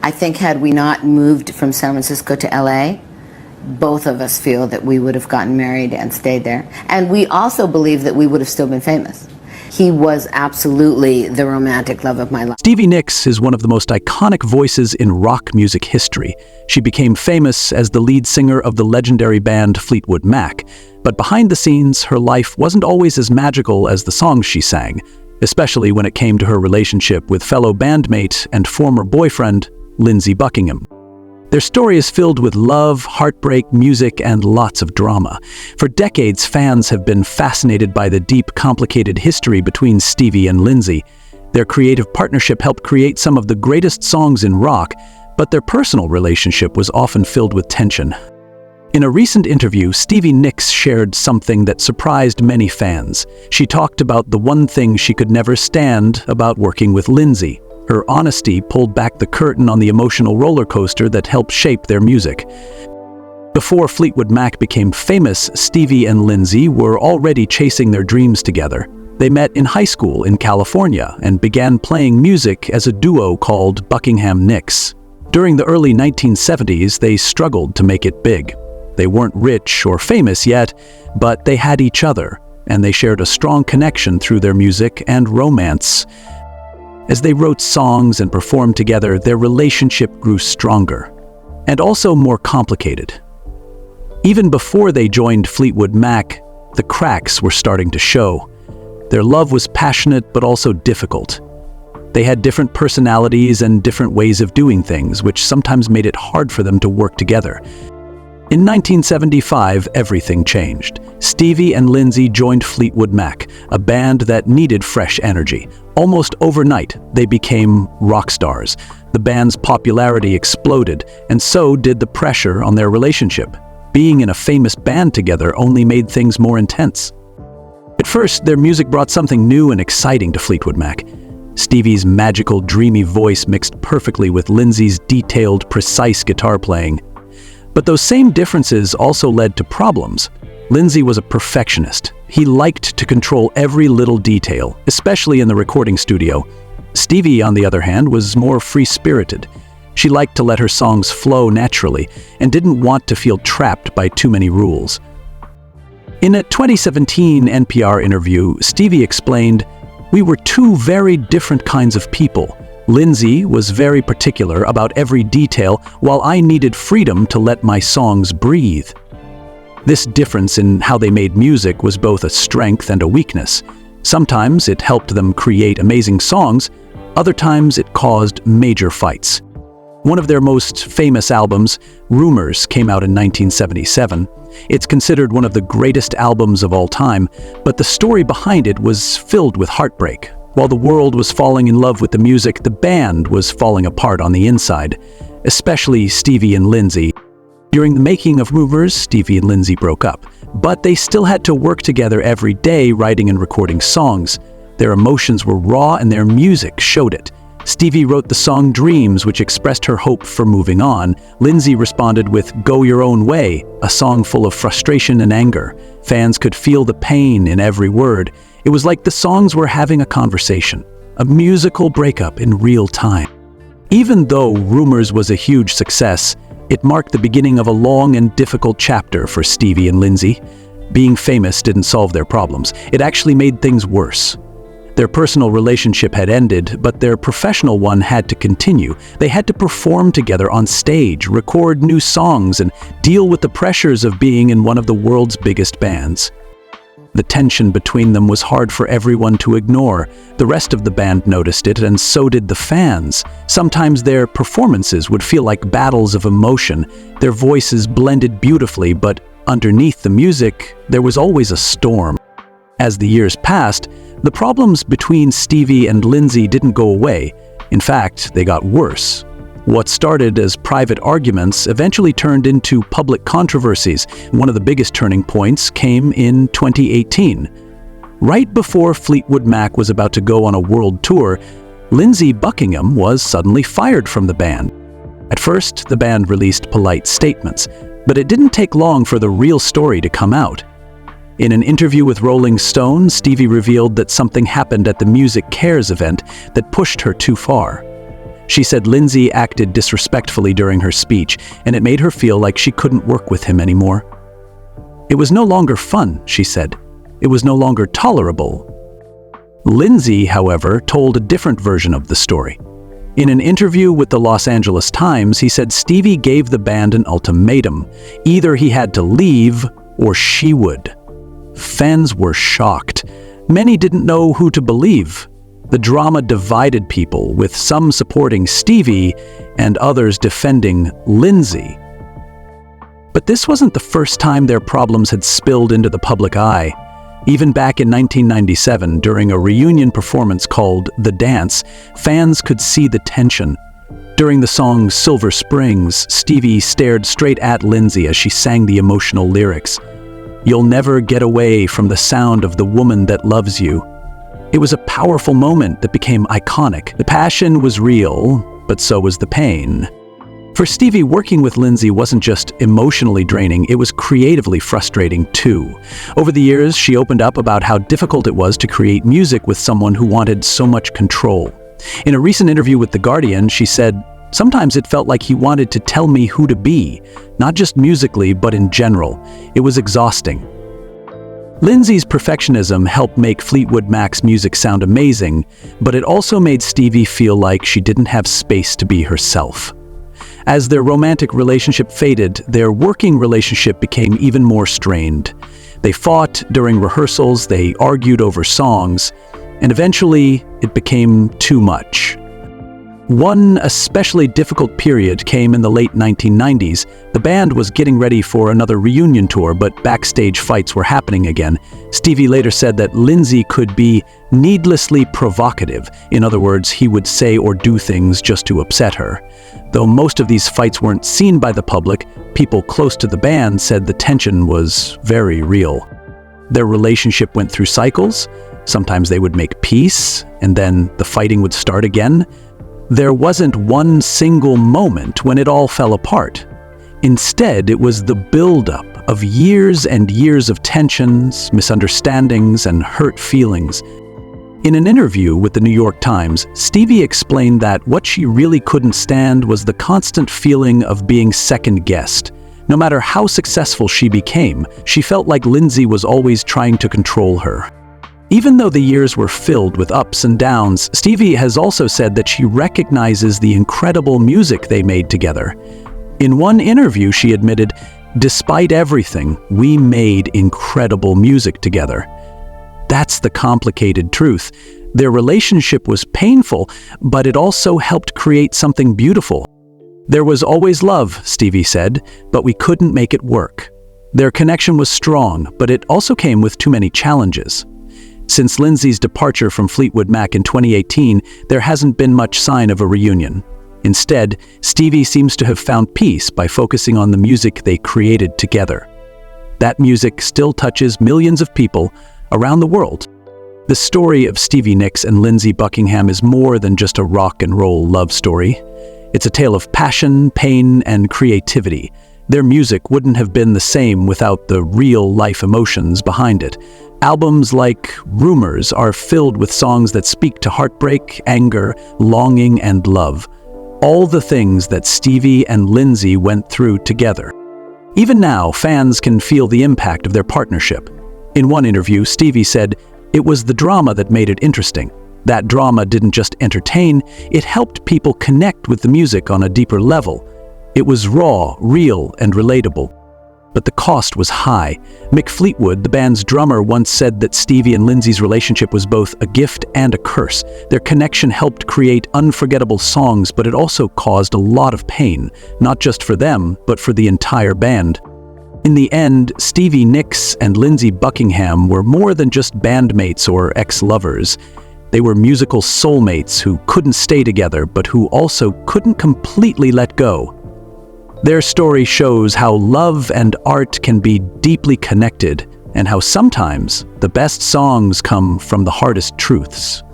I think had we not moved from San Francisco to LA, both of us feel that we would have gotten married and stayed there. And we also believe that we would have still been famous. He was absolutely the romantic love of my life. Stevie Nicks is one of the most iconic voices in rock music history. She became famous as the lead singer of the legendary band Fleetwood Mac. But behind the scenes, her life wasn't always as magical as the songs she sang, especially when it came to her relationship with fellow bandmate and former boyfriend, Lindsey Buckingham. Their story is filled with love, heartbreak, music, and lots of drama. For decades, fans have been fascinated by the deep, complicated history between Stevie and Lindsey. Their creative partnership helped create some of the greatest songs in rock, but their personal relationship was often filled with tension. In a recent interview, Stevie Nicks shared something that surprised many fans. She talked about the one thing she could never stand about working with Lindsey. Her honesty pulled back the curtain on the emotional roller coaster that helped shape their music. Before Fleetwood Mac became famous, Stevie and Lindsey were already chasing their dreams together. They met in high school in California and began playing music as a duo called Buckingham Nicks. During the early 1970s, they struggled to make it big. They weren't rich or famous yet, but they had each other, and they shared a strong connection through their music and romance. As they wrote songs and performed together, their relationship grew stronger and also more complicated. Even before they joined Fleetwood Mac, the cracks were starting to show. Their love was passionate but also difficult. They had different personalities and different ways of doing things, which sometimes made it hard for them to work together. In 1975, everything changed. Stevie and Lindsey joined Fleetwood Mac, a band that needed fresh energy. Almost overnight, they became rock stars. The band's popularity exploded, and so did the pressure on their relationship. Being in a famous band together only made things more intense. At first, their music brought something new and exciting to Fleetwood Mac. Stevie's magical, dreamy voice mixed perfectly with Lindsey's detailed, precise guitar playing. But those same differences also led to problems. Lindsey was a perfectionist. He liked to control every little detail, especially in the recording studio. Stevie, on the other hand, was more free-spirited. She liked to let her songs flow naturally and didn't want to feel trapped by too many rules. In a 2017 NPR interview, Stevie explained, "We were two very different kinds of people. Lindsey was very particular about every detail, while I needed freedom to let my songs breathe." This difference in how they made music was both a strength and a weakness. Sometimes it helped them create amazing songs, other times it caused major fights. One of their most famous albums, Rumours, came out in 1977. It's considered one of the greatest albums of all time, but the story behind it was filled with heartbreak. While the world was falling in love with the music, the band was falling apart on the inside, especially Stevie and Lindsey. During the making of Rumours, Stevie and Lindsey broke up, but they still had to work together every day writing and recording songs. Their emotions were raw and their music showed it. Stevie wrote the song Dreams, which expressed her hope for moving on. Lindsey responded with Go Your Own Way, a song full of frustration and anger. Fans could feel the pain in every word. It was like the songs were having a conversation, a musical breakup in real time. Even though Rumours was a huge success, it marked the beginning of a long and difficult chapter for Stevie and Lindsey. Being famous didn't solve their problems. It actually made things worse. Their personal relationship had ended, but their professional one had to continue. They had to perform together on stage, record new songs, and deal with the pressures of being in one of the world's biggest bands. The tension between them was hard for everyone to ignore. The rest of the band noticed it, and so did the fans. Sometimes their performances would feel like battles of emotion. Their voices blended beautifully, but underneath the music, there was always a storm. As the years passed, the problems between Stevie and Lindsey didn't go away. In fact, they got worse. What started as private arguments eventually turned into public controversies. One of the biggest turning points came in 2018. Right before Fleetwood Mac was about to go on a world tour, Lindsey Buckingham was suddenly fired from the band. At first, the band released polite statements, but it didn't take long for the real story to come out. In an interview with Rolling Stone, Stevie revealed that something happened at the Music Cares event that pushed her too far. She said Lindsey acted disrespectfully during her speech, and it made her feel like she couldn't work with him anymore. It was no longer fun, she said. It was no longer tolerable. Lindsey, however, told a different version of the story. In an interview with the Los Angeles Times, he said Stevie gave the band an ultimatum. Either he had to leave or she would. Fans were shocked. Many didn't know who to believe. The drama divided people, with some supporting Stevie and others defending Lindsey. But this wasn't the first time their problems had spilled into the public eye. Even back in 1997, during a reunion performance called The Dance, fans could see the tension. During the song Silver Springs, Stevie stared straight at Lindsey as she sang the emotional lyrics. "You'll never get away from the sound of the woman that loves you." It was a powerful moment that became iconic. The passion was real, but so was the pain. For Stevie, working with Lindsey wasn't just emotionally draining, it was creatively frustrating too. Over the years, she opened up about how difficult it was to create music with someone who wanted so much control. In a recent interview with The Guardian, she said, "Sometimes it felt like he wanted to tell me who to be, not just musically, but in general. It was exhausting." Lindsey's perfectionism helped make Fleetwood Mac's music sound amazing, but it also made Stevie feel like she didn't have space to be herself. As their romantic relationship faded, their working relationship became even more strained. They fought during rehearsals, they argued over songs, and eventually it became too much. One especially difficult period came in the late 1990s. The band was getting ready for another reunion tour, but backstage fights were happening again. Stevie later said that Lindsey could be needlessly provocative. In other words, he would say or do things just to upset her. Though most of these fights weren't seen by the public, people close to the band said the tension was very real. Their relationship went through cycles. Sometimes they would make peace, and then the fighting would start again. There wasn't one single moment when it all fell apart. Instead, it was the buildup of years and years of tensions, misunderstandings, and hurt feelings. In an interview with the New York Times, Stevie explained that what she really couldn't stand was the constant feeling of being second-guessed. No matter how successful she became, she felt like Lindsey was always trying to control her. Even though the years were filled with ups and downs, Stevie has also said that she recognizes the incredible music they made together. In one interview, she admitted, "Despite everything, we made incredible music together." That's the complicated truth. Their relationship was painful, but it also helped create something beautiful. "There was always love," Stevie said, "but we couldn't make it work." Their connection was strong, but it also came with too many challenges. Since Lindsey's departure from Fleetwood Mac in 2018, there hasn't been much sign of a reunion. Instead, Stevie seems to have found peace by focusing on the music they created together. That music still touches millions of people around the world. The story of Stevie Nicks and Lindsey Buckingham is more than just a rock and roll love story. It's a tale of passion, pain, and creativity. Their music wouldn't have been the same without the real-life emotions behind it. Albums like Rumours are filled with songs that speak to heartbreak, anger, longing, and love. All the things that Stevie and Lindsey went through together. Even now, fans can feel the impact of their partnership. In one interview, Stevie said, "It was the drama that made it interesting. That drama didn't just entertain, it helped people connect with the music on a deeper level. It was raw, real, and relatable." But the cost was high. Mick Fleetwood, the band's drummer, once said that Stevie and Lindsey's relationship was both a gift and a curse. Their connection helped create unforgettable songs, but it also caused a lot of pain, not just for them, but for the entire band. In the end, Stevie Nicks and Lindsey Buckingham were more than just bandmates or ex-lovers. They were musical soulmates who couldn't stay together, but who also couldn't completely let go. Their story shows how love and art can be deeply connected, and how sometimes the best songs come from the hardest truths.